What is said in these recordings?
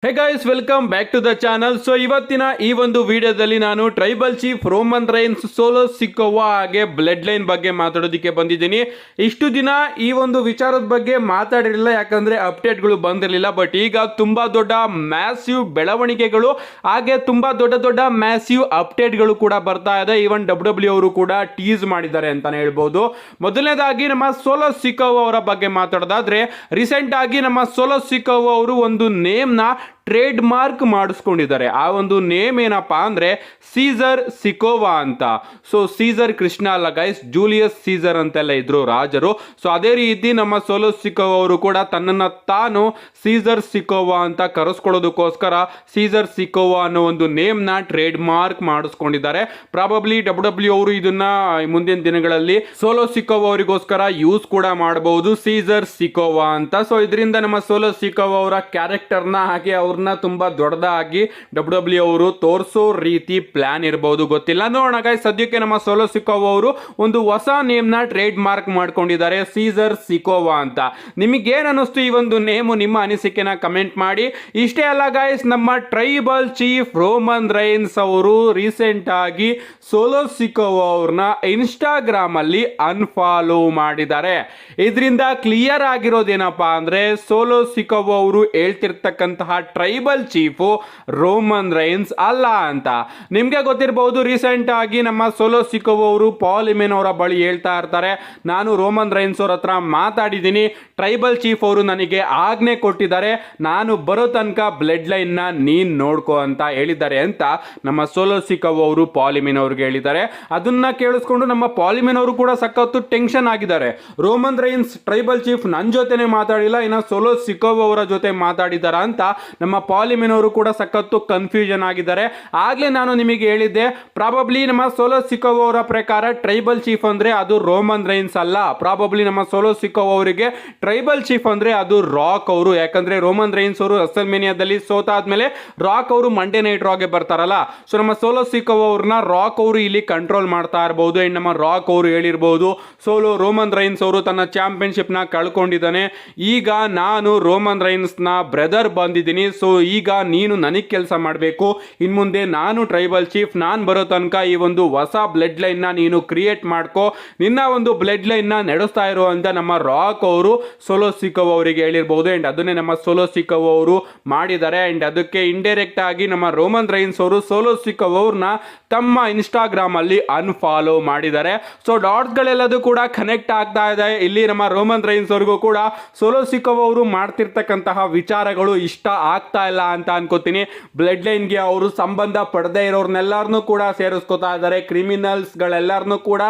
Hey guys, welcome back to the channel. So ಇವತ್ತಿನ ಈ ಒಂದು ವಿಡಿಯೋದಲ್ಲಿ ನಾನು tribal chief Roman Reigns, Solo Sikoa ಹಾಗೆ ಬ್ಲಡ್ ಲೈನ್ ಬಗ್ಗೆ ಮಾತಾಡೋದಕ್ಕೆ ಬಂದಿದ್ದೀನಿ. ಇಷ್ಟು ದಿನ ಈ ಒಂದು ವಿಚಾರದ ಬಗ್ಗೆ ಮಾತಾಡಿರಲಿಲ್ಲ, ಯಾಕಂದ್ರೆ ಅಪ್ಡೇಟ್ಗಳು ಬಂದಿರಲಿಲ್ಲ. ಬಟ್ ಈಗ ತುಂಬಾ ದೊಡ್ಡ ಮ್ಯಾಸಿವ್ ಬೆಳವಣಿಗೆಗಳು ಹಾಗೆ ತುಂಬಾ ದೊಡ್ಡ ಮ್ಯಾಸಿವ್ ಅಪ್ಡೇಟ್ಗಳು ಕೂಡ ಬರ್ತಾ ಇದೆ. ಈವನ್ ಡಬ್ಲ್ಯೂ ಅವರು ಕೂಡ ಟೀಸ್ ಮಾಡಿದ್ದಾರೆ ಅಂತಾನೆ ಹೇಳ್ಬೋದು. ಮೊದಲನೇದಾಗಿ ನಮ್ಮ ಸೋಲೋ ಸಿಕೋವಾ ಅವರ ಬಗ್ಗೆ ಮಾತಾಡೋದಾದ್ರೆ, ರೀಸೆಂಟ್ ಆಗಿ ನಮ್ಮ ಸೋಲೋ ಸಿಕೋವಾ ಅವರು ಒಂದು ನೇಮ್ನ ಟ್ರೇಡ್ ಮಾರ್ಕ್ ಮಾಡಿಸ್ಕೊಂಡಿದ್ದಾರೆ. ಆ ಒಂದು ನೇಮ್ ಏನಪ್ಪಾ ಅಂದ್ರೆ ಸೀಸರ್ ಸಿಕೋವಾ ಅಂತ. ಸೊ ಸೀಸರ್ ಕೃಷ್ಣ ಅಲ್ಲ ಗೈಸ್, ಜೂಲಿಯಸ್ ಸೀಸರ್ ಅಂತೆಲ್ಲ ಇದ್ರು ರಾಜರು. ಸೊ ಅದೇ ರೀತಿ ನಮ್ಮ ಸೋಲೋ ಸಿಕೋವಾ ಅವರು ಕೂಡ ತನ್ನನ್ನು ತಾನು ಸೀಸರ್ ಸಿಕೋವಾ ಅಂತ ಕರೆಸ್ಕೊಳ್ಳೋದಕ್ಕೋಸ್ಕರ ಸೀಸರ್ ಸಿಕೋವಾ ಅನ್ನೋ ಒಂದು ನೇಮ್ನ ಟ್ರೇಡ್ ಮಾರ್ಕ್ ಮಾಡಿಸ್ಕೊಂಡಿದ್ದಾರೆ. ಪ್ರಾಬಬ್ಲಿ ಡಬ್ಲ್ಯೂ ಅವರು ಇದನ್ನ ಮುಂದಿನ ದಿನಗಳಲ್ಲಿ ಸೋಲೋ ಸಿಕೋವಾ ಅವರಿಗೋಸ್ಕರ ಯೂಸ್ ಕೂಡ ಮಾಡಬಹುದು, ಸೀಸರ್ ಸಿಕೋವಾ ಅಂತ. ಸೊ ಇದರಿಂದ ನಮ್ಮ ಸೋಲೋ ಸಿಕೋವಾ ಅವರ ಕ್ಯಾರೆಕ್ಟರ್ನ ಹಾಗೆ ಅವ್ರನ್ನ ತುಂಬಾ ದೊಡ್ಡದಾಗಿ ಡಬ್ಲ್ಯೂ ಅವರು ತೋರಿಸೋ ರೀತಿ ಪ್ಲಾನ್ ಇರಬಹುದು, ಗೊತ್ತಿಲ್ಲ, ನೋಡೋಣ ಗೈಸ್. ಸದ್ಯಕ್ಕೆ ನಮ್ಮ ಸೋಲೋ ಸಿಕೋವಾ ಅವರು ಒಂದು ಹೊಸ ನೇಮ್ ನ ಟ್ರೇಡ್ ಮಾರ್ಕ್ ಮಾಡ್ಕೊಂಡಿದ್ದಾರೆ, ಸೀಸರ್ ಸಿಕೋವಾ ಅಂತ. ನಿಮಗೇನ್ ಅನಿಸ್ತು ಈ ಒಂದು ನೇಮು? ನಿಮ್ಮ ಅನಿಸಿಕೆನ ಕಮೆಂಟ್ ಮಾಡಿ. ಇಷ್ಟೇ ಅಲ್ಲ ಗೈಸ್, ನಮ್ಮ ಟ್ರೈಬಲ್ ಚೀಫ್ ರೋಮನ್ ರೈನ್ಸ್ ಅವರು ರೀಸೆಂಟ್ ಆಗಿ ಸೋಲೋ ಸಿಕೋವಾ ಅವ್ರನ್ನ ಇನ್ಸ್ಟಾಗ್ರಾಮ್ ಅಲ್ಲಿ ಅನ್ಫಾಲೋ ಮಾಡಿದ್ದಾರೆ. ಇದರಿಂದ ಕ್ಲಿಯರ್ ಆಗಿರೋದೇನಪ್ಪಾ ಅಂದ್ರೆ ಸೋಲೋ ಸಿಕೋವಾ ಅವರು ಹೇಳ್ತಿರ್ತಕ್ಕಂತಹ ಟ್ರೈಬಲ್ ಚೀಫು ರೋಮನ್ ರೈನ್ಸ್ ಅಲ್ಲ ಅಂತ. ನಿಮ್ಗೆ ಗೊತ್ತಿರಬಹುದು, ರೀಸೆಂಟ್ ಆಗಿ ನಮ್ಮ ಸೋಲೋ ಸಿಕೋವಾ ಅವರು ಪಾಲ್ ಇಮೆನ್ ಅವರ ಬಳಿ ಹೇಳ್ತಾ ಇರ್ತಾರೆ, ನಾನು ರೋಮನ್ ರೈನ್ಸ್ ಅವ್ರ ಹತ್ರ ಮಾತಾಡಿದ್ದೀನಿ, ಟ್ರೈಬಲ್ ಚೀಫ್ ಅವರು ನನಗೆ ಆಜ್ಞೆ ಕೊಟ್ಟಿದ್ದಾರೆ, ನಾನು ಬರೋ ತನಕ ಬ್ಲಡ್ ಲೈನ್ ನ ನೀನ್ ನೋಡ್ಕೋ ಅಂತ ಹೇಳಿದ್ದಾರೆ ಅಂತ ನಮ್ಮ ಸೋಲೋ ಸಿಕೋವಾ ಅವರು ಪಾಲಿಮಿನ್ ಅವ್ರಿಗೆ ಹೇಳಿದ್ದಾರೆ. ಅದನ್ನ ಕೇಳಿಸ್ಕೊಂಡು ನಮ್ಮ ಪಾಲಿಮಿನ್ ಅವರು ಕೂಡ ಸಖತ್ತು ಟೆನ್ಷನ್ ಆಗಿದ್ದಾರೆ. ರೋಮನ್ ರೈನ್ಸ್ ಟ್ರೈಬಲ್ ಚೀಫ್ ನನ್ನ ಜೊತೆನೆ ಮಾತಾಡಿಲ್ಲ, ಇನ್ನು ಸೋಲೋ ಸಿಕೋವಾ ಅವರ ಜೊತೆ ಮಾತಾಡಿದಾರ ಅಂತ ನಮ್ಮ ಪಾಲಿಮಿನ್ ಅವರು ಕೂಡ ಸಖತ್ತು ಕನ್ಫ್ಯೂಷನ್ ಆಗಿದ್ದಾರೆ. ಆಗ್ಲೇ ನಾನು ನಿಮಗೆ ಹೇಳಿದ್ದೆ, ಪ್ರಾಬಬ್ಲಿ ನಮ್ಮ ಸೋಲೋ ಸಿಕೋವಾ ಅವರ ಪ್ರಕಾರ ಟ್ರೈಬಲ್ ಚೀಫ್ ಅಂದ್ರೆ ಅದು ರೋಮನ್ ರೈನ್ಸ್ ಅಲ್ಲ, ಪ್ರಾಬಬ್ಲಿ ನಮ್ಮ ಸೋಲೋ ಸಿಕೋವಾ ಅವರಿಗೆ ಟ್ರೈಬಲ್ ಚೀಫ್ ಅಂದ್ರೆ ಅದು ರಾಕ್ ಅವರು. ಯಾಕಂದ್ರೆ ರೋಮನ್ ರೈನ್ಸ್ ಅವರು ರಸಲ್ಮೇನಿಯಾದಲ್ಲಿ ಸೋತಾದ್ಮೇಲೆ ರಾಕ್ ಅವರು ಮಂಡೇ ನೈಟ್ ರಾಗೆ ಬರ್ತಾರಲ್ಲ, ಸೊ ನಮ್ಮ ಸೋಲೋ ಸಿಕೋವಾ ಅವ್ರನ್ನ ರಾಕ್ ಅವರು ಇಲ್ಲಿ ಕಂಟ್ರೋಲ್ ಮಾಡ್ತಾ ಇರಬಹುದು. ಅಂಡ್ ನಮ್ಮ ರಾಕ್ ಅವರು ಹೇಳಿರಬಹುದು, ಸೋಲೋ ರೋಮನ್ ರೈನ್ಸ್ ಅವರು ತನ್ನ ಚಾಂಪಿಯನ್ಶಿಪ್ ನ ಕಳ್ಕೊಂಡಿದ್ದಾನೆ, ಈಗ ನಾನು ರೋಮನ್ ರೈನ್ಸ್ ನ ಬ್ರದರ್ ಬಂದಿದ್ದೀನಿ, ಸೊ ಈಗ ನೀನು ನನಗೆ ಕೆಲಸ ಮಾಡಬೇಕು, ಇನ್ ಮುಂದೆ ನಾನು ಟ್ರೈಬಲ್ ಚೀಫ್, ನಾನು ಬರೋ ತನಕ ಈ ಒಂದು ಹೊಸ ಬ್ಲಡ್ ಲೈನ್ ನ ನೀನು ಕ್ರಿಯೇಟ್ ಮಾಡ್ಕೋ, ನಿನ್ನ ಒಂದು ಬ್ಲಡ್ ಲೈನ್ ನ ನಡೆಸ್ತಾ ಇರೋ ಅಂತ ನಮ್ಮ ರಾಕ್ ಅವರು ಸೋಲೋ ಸಿಕೋವಾ ಅವರಿಗೆ ಹೇಳಿರಬಹುದು. ಅಂಡ್ ಅದನ್ನೇ ನಮ್ಮ ಸೋಲೋ ಸಿಕೋವಾ ಅವರು ಮಾಡಿದ್ದಾರೆ. ಅಂಡ್ ಅದಕ್ಕೆ ಇಂಡೈರೆಕ್ಟ್ ಆಗಿ ನಮ್ಮ ರೋಮನ್ ರೈನ್ಸ್ ಅವರು ಸೋಲೋ ಸಿಕೋವಾ ಅವ್ರನ್ನ ತಮ್ಮ ಇನ್ಸ್ಟಾಗ್ರಾಮ್ ಅಲ್ಲಿ ಅನ್ಫಾಲೋ ಮಾಡಿದ್ದಾರೆ. ಸೊ ಡಾಟ್ಸ್ ಗಳೆಲ್ಲದೂ ಕೂಡ ಕನೆಕ್ಟ್ ಆಗ್ತಾ ಇದೆ. ಇಲ್ಲಿ ನಮ್ಮ ರೋಮನ್ ರೈನ್ಸ್ ಅವ್ರಿಗೂ ಕೂಡ ಸೋಲೋ ಸಿಕೋವಾ ಅವರು ಮಾಡ್ತಿರ್ತಕ್ಕಂತಹ ವಿಚಾರಗಳು ಇಷ್ಟ ಆಗ್ತಾ ಇಲ್ಲ ಅಂತ ಅನ್ಕೋತೀನಿ. ಬ್ಲಡ್ ಲೈನ್ಗೆ ಅವರು ಸಂಬಂಧ ಪಡೆದೇ ಇರೋರ್ನೆಲ್ಲರನ್ನೂ ಕೂಡ ಸೇರಿಸ್ಕೊತಾ ಇದ್ದಾರೆ, ಕ್ರಿಮಿನಲ್ಸ್ ಗಳೆಲ್ಲರನ್ನೂ ಕೂಡ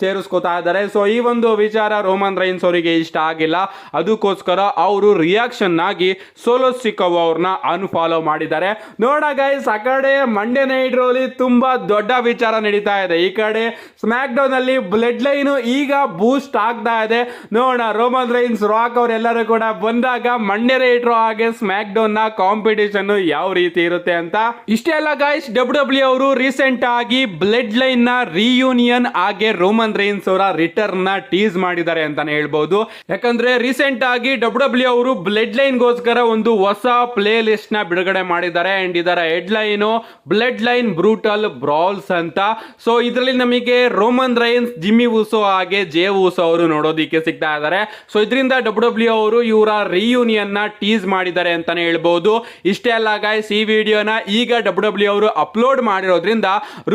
ಸೇರಿಸ್ಕೊತಾ ಇದ್ದಾರೆ. ಸೊ ಈ ಒಂದು ವಿಚಾರ ರೋಮನ್ ರೈನ್ಸ್ ಅವರಿಗೆ ಇಷ್ಟ ಆಗಿಲ್ಲ, ಅದಕ್ಕೋಸ್ಕರ ಅವರು ರಿಯಾಕ್ಷನ್ ಆಗಿ ಸೋಲೋ ಸಿಕೋವಾ ಅವ್ರನ್ನ ಅನ್ಫಾಲೋ ಮಾಡಿದ್ದಾರೆ. ನೋಡ ಗೈಸ್, ಆ ಕಡೆ ಮಂಡೇ ನೈಟ್ ರೋಲಿ ತುಂಬಾ ದೊಡ್ಡ ವಿಚಾರ ನಡೀತಾ ಇದೆ, ಈ ಕಡೆ ಸ್ಮ್ಯಾಕ್ ಡೌನ್ ಅಲ್ಲಿ ಬ್ಲಡ್ ಲೈನ್ ಈಗ ಬೂಸ್ಟ್ ಆಗ್ತಾ ಇದೆ. ನೋಡೋಣ ರೋಮನ್ ರೈನ್ಸ್, ರಾಕ್ ಅವರೆಲ್ಲರೂ ಕೂಡ ಬಂದಾಗ ಮಂಡೇ ನೈಟ್ ರೋ ಹಾಗೆ ಸ್ಮ್ಯಾಕ್ ಡೌನ್ ನ ಕಾಂಪಿಟೇಷನ್ ಯಾವ ರೀತಿ ಇರುತ್ತೆ ಅಂತ. ಇಷ್ಟೇ ಅಲ್ಲ ಗೈಸ್, ಡಬ್ಲ್ಯೂ ಅವರು ರೀಸೆಂಟ್ ಆಗಿ ಬ್ಲಡ್ ಲೈನ್ ನ ರಿಯೂನಿಯನ್ ಹಾಗೆ ರೋಮನ್ ರೈನ್ಸ್ ಅವರ ರಿಟರ್ನ್ ನ ಟೀಸ್ ಮಾಡಿದ್ದಾರೆ ಅಂತಾನೆ ಹೇಳ್ಬಹುದು. ಯಾಕಂದ್ರೆ ರೀಸೆಂಟ್ ಆಗಿ ಡಬ್ಲ್ಯೂ ಅವರು ಬ್ಲಡ್ ಲೈನ್ ಗೋಸ್ಕರ ಒಂದು ಹೊಸ ಪ್ಲೇ ಲಿಸ್ಟ್ ನ ಬಿಡುಗಡೆ ಮಾಡಿದ್ದಾರೆ. ಅಂಡ್ ಇದರ headline bloodline brutal brawls ಅಂತ. ಸೊ ಇದರಲ್ಲಿ ನಮಗೆ ರೋಮನ್ ರೈನ್ಸ್, ಜಿಮ್ಮಿ ಊಸೋ ಹಾಗೆ ಜೇ ಊಸೋ ಅವರು ನೋಡೋದಿಕ್ಕೆ ಸಿಗ್ತಾ ಇದ್ದಾರೆ. ಸೊ ಇದರಿಂದ ಡಬ್ಲ್ಯೂ ಅವರು ಇವರ ರಿಯೂನಿಯನ್ ನ ಟೀಸ್ ಮಾಡಿದ್ದಾರೆ ಅಂತಾನೆ ಹೇಳ್ಬಹುದು. ಇಷ್ಟೇ ಅಲ್ಲ ಗೈಸ್, ಈ ವಿಡಿಯೋನ ಈಗ ಡಬ್ಲ್ಯೂ ಅವರು ಅಪ್ಲೋಡ್ ಮಾಡಿರೋದ್ರಿಂದ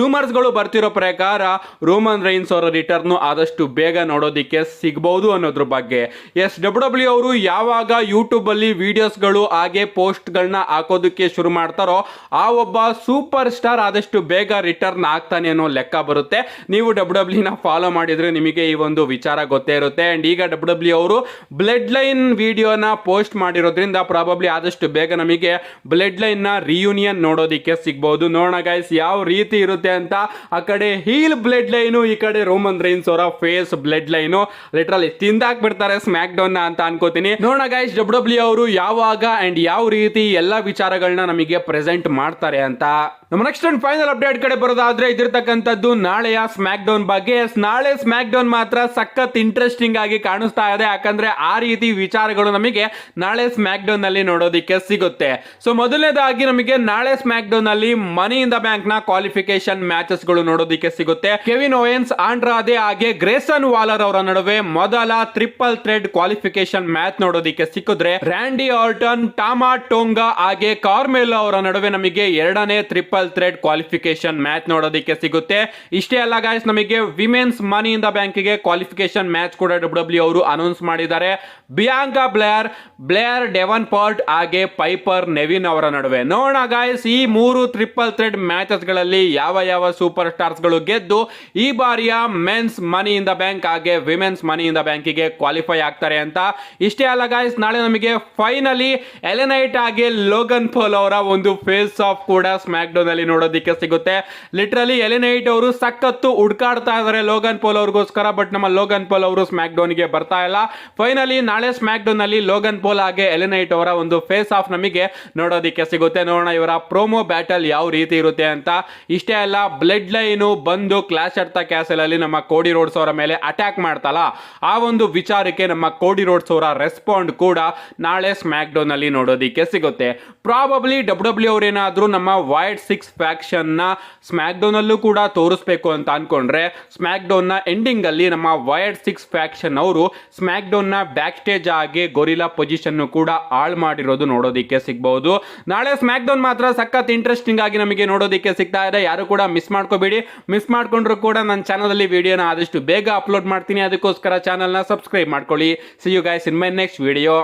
ರೂಮರ್ಸ್ ಗಳು ಬರ್ತಿರೋ ಪ್ರಕಾರ ರೋಮನ್ ರೈನ್ಸ್ ಅವರ ರಿಟರ್ನ್ ಆದಷ್ಟು ಬೇಗ ನೋಡೋದಿಕ್ಕೆ ಸಿಗಬಹುದು ಅನ್ನೋದ್ರ ಬಗ್ಗೆ. ಎಸ್, ಡಬ್ಲ್ಯೂ ಅವರು ಯಾವಾಗ ಯೂಟ್ಯೂಬ್ ಅಲ್ಲಿ ವಿಡಿಯೋಸ್ಗಳು ಹಾಗೆ ಪೋಸ್ಟ್ ಗಳನ್ನ ಹಾಕೋದಕ್ಕೆ ಶುರು ಮಾಡ್ತಾರೋ ಆ ಒಬ್ಬ ಸೂಪರ್ ಸ್ಟಾರ್ ಆದಷ್ಟು ಬೇಗ ರಿಟರ್ನ್ ಆಗ್ತಾನೆ ಅನ್ನೋ ಲೆಕ್ಕ ಬರುತ್ತೆ. ನೀವು ಡಬ್ಲ್ಯೂ ನ ಫಾಲೋ ಮಾಡಿದ್ರೆ ನಿಮಗೆ ಈ ಒಂದು ವಿಚಾರ ಗೊತ್ತೇ ಇರುತ್ತೆ. ಅಂಡ್ ಈಗ ಡಬ್ಲ್ಯೂ ಅವರು ಬ್ಲಡ್ ಲೈನ್ ವಿಡಿಯೋನ ಪೋಸ್ಟ್ ಮಾಡಿರೋದ್ರಿಂದ ಪ್ರಾಬಬ್ಲಿ ಆದಷ್ಟು ಬೇಗ ನಮಗೆ ಬ್ಲಡ್ ಲೈನ್ ನ ರಿಯೂನಿಯನ್ ನೋಡೋದಿಕ್ಕೆ ಸಿಗಬಹುದು. ನೋಡೋಣ ಗೈಸ್ ಯಾವ ರೀತಿ ಇರುತ್ತೆ ಅಂತ. ಆ ಕಡೆ ಹೀಲ್ ಬ್ಲಡ್ ಲೈನು, ಈ ಕಡೆ ರೋಮನ್ ರೋಮನ್ ರೈನ್ಸ್ ಅವರ ಫೇಸ್ ಬ್ಲಡ್ ಲೈನ್ ಲಿಟರಲಿ ತಿಂದಾಕ್ಬಿಡ್ತಾರೆ ಸ್ಮ್ಯಾಕ್ ಡೌನ್ ಅಂತ ಅನ್ಕೋತೀನಿ. ನೋಡೋಣ ಗೈಸ್ ಡಬ್ಲ್ಯೂ ಅವರು ಯಾವಾಗ ಅಂಡ್ ಯಾವ ರೀತಿ ಎಲ್ಲಾ ವಿಚಾರಗಳನ್ನ ನಮಗೆ ಪ್ರೆಸೆಂಟ್ ಮಾಡ್ತಾರೆ ಅಂತ. ನಮ್ಮ ನೆಕ್ಸ್ಟ್ ಅಂಡ್ ಫೈನಲ್ ಅಪ್ಡೇಟ್ ಕಡೆ ಬರೋದಾದ್ರೆ ಇದಿರ್ತಕ್ಕಂಥದ್ದು ನಾಳೆಯ ಸ್ಮ್ಯಾಕ್ ಡೌನ್ ಬಗ್ಗೆ. ನಾಳೆ ಸ್ಮ್ಯಾಕ್ ಡೌನ್ ಮಾತ್ರ ಸಖತ್ ಇಂಟ್ರೆಸ್ಟಿಂಗ್ ಆಗಿ ಕಾಣಿಸ್ತಾ ಇದೆ, ಯಾಕಂದ್ರೆ ಆ ರೀತಿ ವಿಚಾರಗಳು ನಮಗೆ ನಾಳೆ ಸ್ಮ್ಯಾಕ್ ಡೌನ್ ನಲ್ಲಿ ನೋಡೋದಿಕ್ಕೆ ಸಿಗುತ್ತೆ. ಸೊ ಮೊದಲನೇದಾಗಿ ನಮಗೆ ನಾಳೆ ಸ್ಮ್ಯಾಕ್ ಡೌನ್ ನಲ್ಲಿ ಮನಿ ಇನ್ ದ ಬ್ಯಾಂಕ್ ನ ಕ್ವಾಲಿಫಿಕೇಶನ್ ಮ್ಯಾಚಸ್ ಗಳು ನೋಡೋದಿಕ್ಕೆ ಸಿಗುತ್ತೆ. ಕೆವಿನ್ ಓವೆನ್ಸ್, ಆಂಡ್ರಾದೆ ಹಾಗೆ ಗ್ರೇಸನ್ ವಾಲರ್ ಅವರ ನಡುವೆ ಮೊದಲ ಟ್ರಿಪಲ್ ಥ್ರೆಡ್ ಕ್ವಾಲಿಫಿಕೇಶನ್ ಮ್ಯಾಚ್ ನೋಡೋದಿಕ್ಕೆ ಸಿಕ್ಕಿದ್ರೆ, ರ್ಯಾಂಡಿ ಆರ್ಟನ್, ಟಾಮಾ ಟೋಂಗಾ ಹಾಗೆ ಕಾರ್ಮೆಲೋ ಅವರ ನಡುವೆ ನಮಗೆ ಎರಡನೇ ಟ್ರಿಪಲ್ ಥ್ರೆಡ್ ಕ್ವಾಲಿಫಿಕೇಶನ್ ಮ್ಯಾಚ್ ನೋಡೋದಿಕ್ಕೆ ಸಿಗುತ್ತೆ. ಇಷ್ಟೇ ಅಲ್ಲ ಗಾಯ್ಸ್, ನಮಗೆ women's money in the bank ಗೆ ಕ್ವಾಲಿಫಿಕೇಶನ್ ಮ್ಯಾಚ್ ಕೂಡ ಡಬ್ಲ್ಯೂ ಅವರು ಅನೌನ್ಸ್ ಮಾಡಿದ್ದಾರೆ. ಬಿಯಾಂಕಾ ಬ್ಲೇರ್ ಡೆವನ್ ಪಾರ್ಟ್ ಹಾಗೆ ಪೈಪರ್ ನೆವಿನ್ ಅವರ ನಡುವೆ. ನೋಡೋಣ ಗಾಯ್ಸ್ ಈ ಮೂರು ಟ್ರಿಪಲ್ ಥ್ರೆಡ್ ಮ್ಯಾಚಸ್ ಗಳಲ್ಲಿ ಯಾವ ಸೂಪರ್ ಸ್ಟಾರ್ಸ್ ಗಳು ಗೆದ್ದು ಈ ಬಾರಿಯ men's money in the bank ಹಾಗೆ women's money in the bank ಗೆ ಕ್ವಾಲಿಫೈ ಆಗ್ತಾರೆ ಅಂತ. ಇಷ್ಟೇ ಅಲ್ಲ ಗಾಯ್ಸ್, ನಾಳೆ ನಮಗೆ ಫೈನಲಿ ಎಲೆನೈಟ್ ಹಾಗೆ ಲೋಗನ್ ಪಾಲ್ ಅವರ ಒಂದು ಫೇಸ್ ಆಫ್ ಕೂಡ ಸ್ಮ್ಯಾಕ್ ಡೌನ್ ಅಲ್ಲಿ ನೋಡೋದಿಕ್ಕೆ ಸಿಗುತ್ತೆ. ಲಿಟರಲಿ ಎಲೆನೈಟ್ ಅವರು ಸಖತ್ತು ಹುಡ್ಕಾಡ್ತಾ ಇದ್ದಾರೆ ಲೋಗನ್ ಪಾಲ್ ಅವ್ರಿಗೋಸ್ಕರ, ಬಟ್ ನಮ್ಮ ಲೋಗನ್ ಪಾಲ್ ಅವರು ಸ್ಮ್ಯಾಕ್ ಡೌನ್ ಗೆ ಬರ್ತಾ ಇಲ್ಲ. ಫೈನಲಿ ನಾಳೆ ಸ್ಮ್ಯಾಕ್ ಡೌನ್ ಅಲ್ಲಿ ಲೋಗನ್ ಪಾಲ್ ಹಾಗೆ ಎಲೆನೈಟ್ ಅವರ ಒಂದು ಫೇಸ್ ಆಫ್ ನಮಗೆ ನೋಡೋದಿಕ್ಕೆ ಸಿಗುತ್ತೆ. ನೋಡೋಣ ಇವರ ಪ್ರೋಮೋ ಬ್ಯಾಟಲ್ ಯಾವ ರೀತಿ ಇರುತ್ತೆ ಅಂತ. ಇಷ್ಟೇ ಅಲ್ಲ, ಬ್ಲಡ್ ಲೈನ್ ಬಂದು ಕ್ಲಾಶ್ ಅಟ್ ದ ಕ್ಯಾಸಲ್ ಅಲ್ಲಿ ನಮ್ಮ ಕೋಡಿ ರೋಡ್ಸ್ ಅವರ ಮೇಲೆ ಅಟ್ಯಾಕ್ ಮಾಡ್ತಲ್ಲ, ಆ ಒಂದು ವಿಚಾರಕ್ಕೆ ನಮ್ಮ ಕೋಡಿ ರೋಡ್ಸ್ ಅವರ ರೆಸ್ಪಾಂಡ್ ಕೂಡ ನಾಳೆ ಸ್ಮ್ಯಾಕ್ ಡೌನ್ ಅಲ್ಲಿ ನೋಡೋದಿಕ್ಕೆ ಸಿಗುತ್ತೆ. ಪ್ರಾಬಬ್ಲಿ ಡಬ್ಲ್ಯೂ ಅವರೇನಾದ್ರೂ ನಮ್ಮ ವೈಡ್ 6 ಫ್ಯಾಕ್ಷನ್ ನ ಸ್ಮ್ಯಾಕ್ ಡೌನ್ ಅಲ್ಲೂ ಕೂಡ ತೋರಿಸಬೇಕು ಅಂತ ಅನ್ಕೊಂಡ್ರೆ, ಸ್ಮ್ಯಾಕ್ ಡೌನ್ ನ ಎಂಡಿಂಗ್ ಅಲ್ಲಿ ನಮ್ಮ ವೈಡ್ 6 ಫ್ಯಾಕ್ಷನ್ ಅವರು ಸ್ಮ್ಯಾಕ್ ಡೌನ್ ನ ಬ್ಯಾಕ್ ಸ್ಟೇಜ್ ಆಗಿ ಗೊರಿಲ್ಲಾ ಪೊಸಿಷನ್ ಕೂಡ ಹಾಳು ಮಾಡಿರೋದು ನೋಡೋದಿಕ್ಕೆ ಸಿಗಬಹುದು. ನಾಳೆ ಸ್ಮ್ಯಾಕ್ ಡೌನ್ ಮಾತ್ರ ಸಖತ್ ಇಂಟ್ರೆಸ್ಟಿಂಗ್ ಆಗಿ ನಮಗೆ ನೋಡೋದಿಕ್ಕೆ ಸಿಗ್ತಾ ಇದೆ. ಯಾರು ಕೂಡ ಮಿಸ್ ಮಾಡ್ಕೋಬೇಡಿ. ಮಿಸ್ ಮಾಡ್ಕೊಂಡ್ರು ಕೂಡ ನನ್ನ ಚಾನಲ್ ಅಲ್ಲಿ ವಿಡಿಯೋನ ಆದಷ್ಟು ಬೇಗ ಅಪ್ಲೋಡ್ ಮಾಡ್ತೀನಿ, ಅದಕ್ಕೋಸ್ಕರ ಚಾನಲ್ ನ ಸಬ್ಸ್ಕ್ರೈಬ್ ಮಾಡ್ಕೊಳ್ಳಿ. See you guys in my next video.